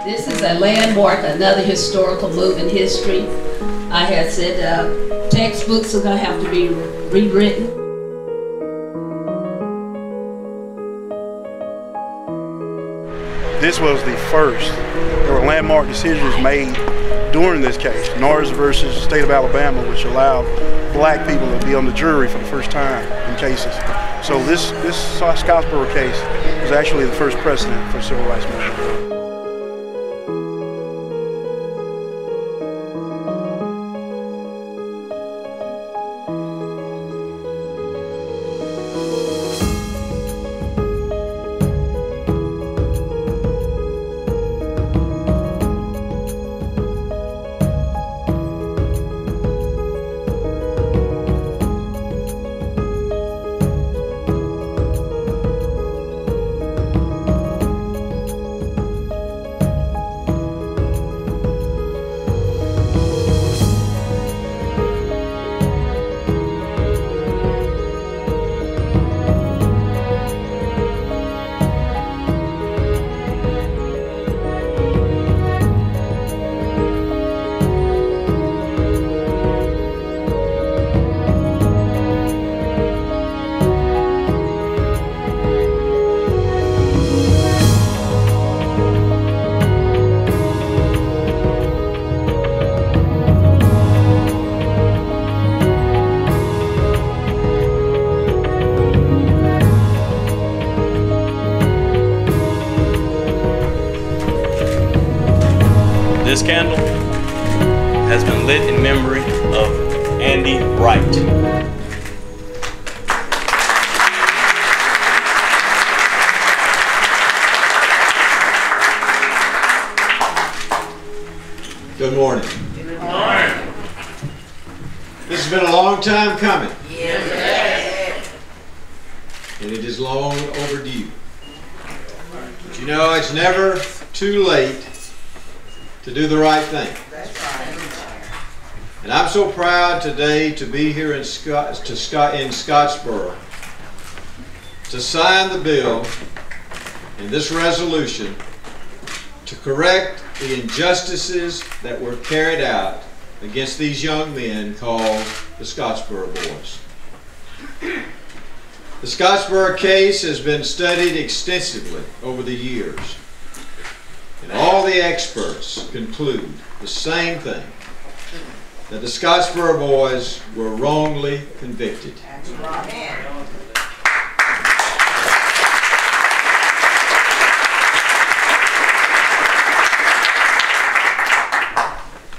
This is a landmark, another historical move in history. I had said textbooks are going to have to be rewritten. This was the first. There were landmark decisions made during this case, Norris versus the state of Alabama, which allowed black people to be on the jury for the first time in cases. So this Scottsboro case was actually the first precedent for the civil rights movement. This candle has been lit in memory of Andy Wright. Good morning. Good morning. This has been a long time coming. Yes. And it is long overdue. But you know, it's never too late to do the right thing. That's right. And I'm so proud today to be here in Scottsboro to sign the bill and this resolution to correct the injustices that were carried out against these young men called the Scottsboro Boys. The Scottsboro case has been studied extensively over the years. And all the experts conclude the same thing, that the Scottsboro Boys were wrongly convicted. That's right.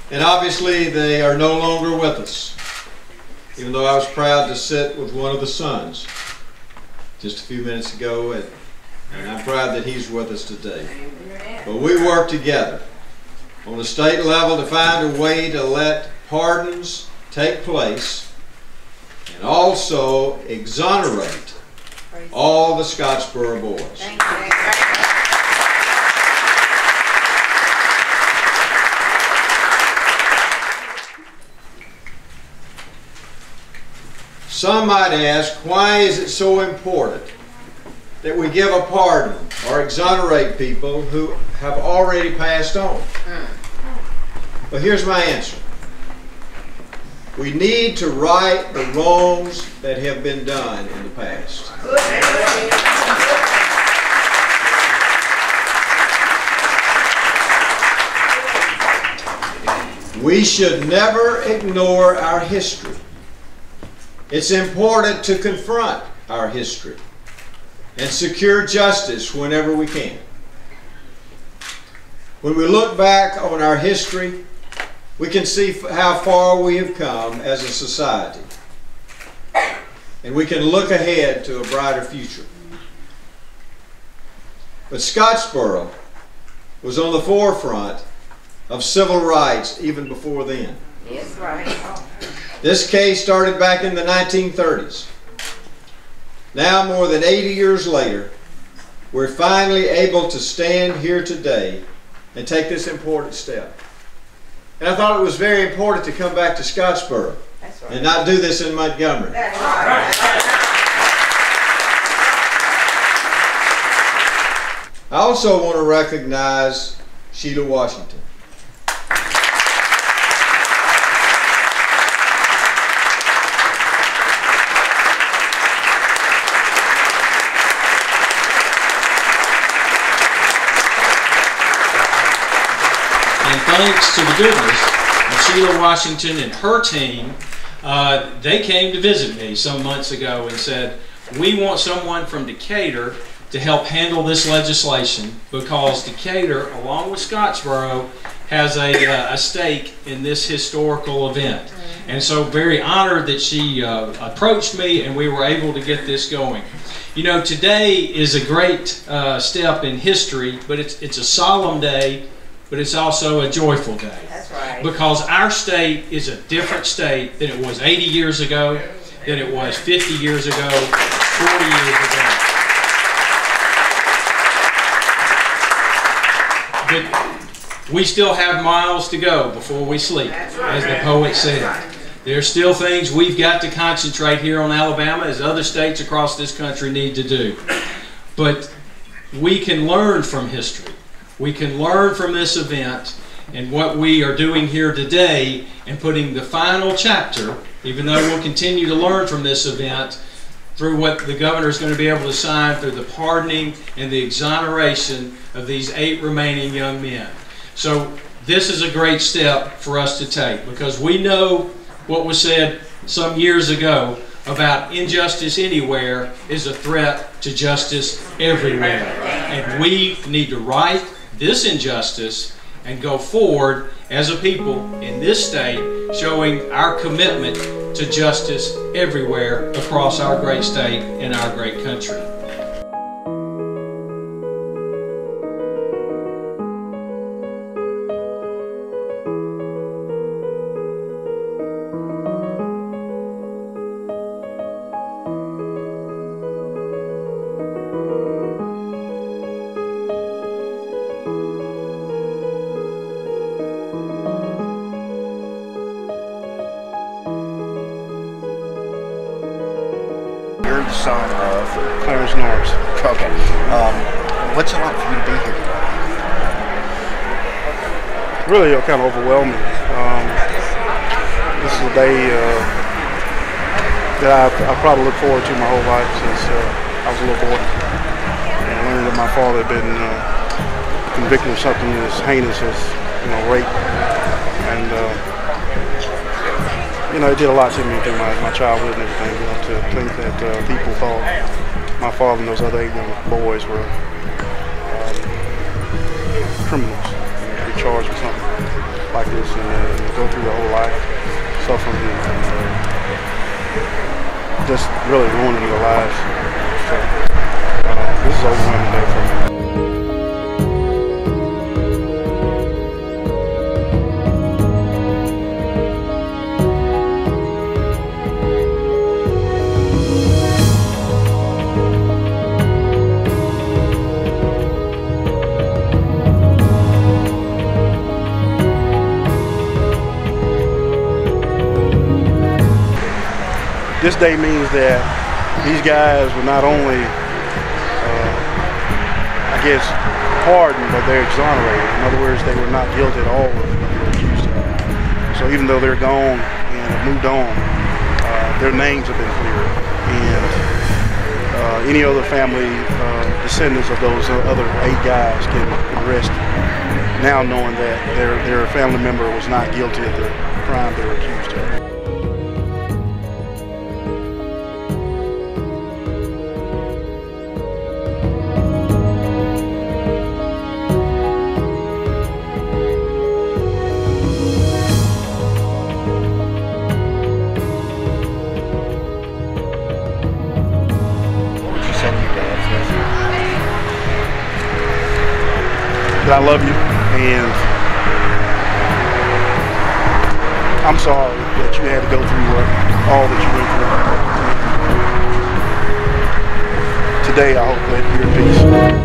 And obviously they are no longer with us, even though I was proud to sit with one of the sons just a few minutes ago, and I'm proud that he's with us today. But we work together on the state level to find a way to let pardons take place and also exonerate all the Scottsboro Boys. Some might ask, why is it so important that we give a pardon or exonerate people who have already passed on? Well, here's my answer. We need to right the wrongs that have been done in the past. We should never ignore our history. It's important to confront our history and secure justice whenever we can. When we look back on our history, we can see how far we have come as a society. And we can look ahead to a brighter future. But Scottsboro was on the forefront of civil rights even before then. That's right. This case started back in the 1930s. Now, more than 80 years later, we're finally able to stand here today and take this important step. And I thought it was very important to come back to Scottsboro and not do this in Montgomery. That's right. I also want to recognize Sheila Washington. And thanks to the goodness of Sheila Washington and her team, they came to visit me some months ago and said, we want someone from Decatur to help handle this legislation because Decatur, along with Scottsboro, has a stake in this historical event. And so very honored that she approached me and we were able to get this going. You know, today is a great step in history, but it's a solemn day, but it's also a joyful day. That's right. Because our state is a different state than it was 80 years ago, than it was 50 years ago, 40 years ago. But we still have miles to go before we sleep, as the poet said. There's still things we've got to concentrate here on Alabama as other states across this country need to do. But we can learn from history. We can learn from this event and what we are doing here today and putting the final chapter, even though we'll continue to learn from this event, through what the governor is going to be able to sign through the pardoning and the exoneration of these 8 remaining young men. So this is a great step for us to take because we know what was said some years ago about injustice anywhere is a threat to justice everywhere. And we need to right this injustice and go forward as a people in this state, showing our commitment to justice everywhere across our great state and our great country. You're the son of Clarence Norris. Okay. What's it like for you to be here today? Really kind of overwhelming. This is a day that I probably look forward to my whole life since I was a little boy. And learning that my father had been convicted of something as heinous as, rape. And it did a lot to me through my childhood and everything, to think that people thought my father and those other 8 young boys were criminals, to be charged with something like this and go through their whole life suffering and just really ruining their lives. So this is overwhelming day for me. This day means that these guys were not only, pardoned, but they're exonerated. In other words, they were not guilty at all of what they were accused of. So even though they're gone and have moved on, their names have been cleared. And any other family descendants of those other 8 guys can rest now knowing that their family member was not guilty of the crime they were accused of. I love you, and I'm sorry that you had to go through all that you went through. Today, I hope that you're in peace.